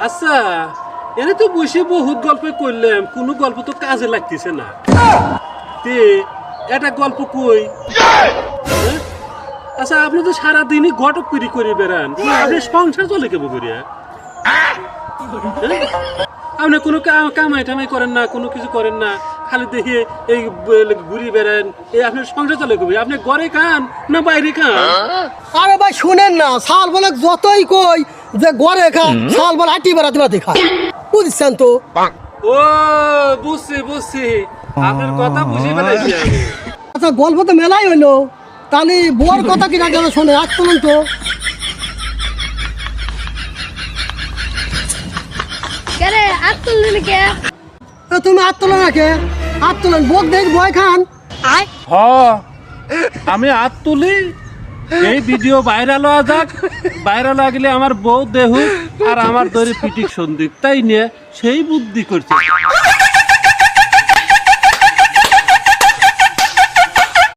আচ্ছা এনে তো বসে বহুত গল্প করলাম, কোনো গল্প তো কাজে লাগতেছে না। তে একটা গল্প কই। হ্যাঁ? আচ্ছা আপনি তো সারাদিনই ঘটক পিড়ি করে বেড়ান, আপনি সংসার চলে কেবো করিয়া? আপনি কোনো কামাই টামাই করেন না, কোনো কিছু করেন না, খালি দেখে এই ঘুরি বেড়ান, এই আপনার সংসার চলে কবি? আপনি ঘরে খান না বাইরে খান? আরে ভাই শুনেন না, শাল বলে যতই কই যে গড়ে খা, শাল বলে আটি বেড়াতে বেড়াতে খা, বুঝছেন তো? ও বুঝছি বুঝছি, আপনার কথা বুঝে ফেলাইছি আমি। আচ্ছা গল্প তো মেলাই হইলো, তাহলে বোর কথা কি রাখা শোনে, আজ তুলুন তো। কেরে আর তুললি কে? তুমি হাত তোলো না কে? হাত তোলেন বোক দেখ বয় খান। হ আমি হাত তুলি, এই ভিডিও ভাইরাল হওয়া যাক, ভাইরাল হয়ে গেলে আমার বউ দেহু আর আমার দরে পিটিক সন্দীপ, তাই নিয়ে সেই বুদ্ধি করছে।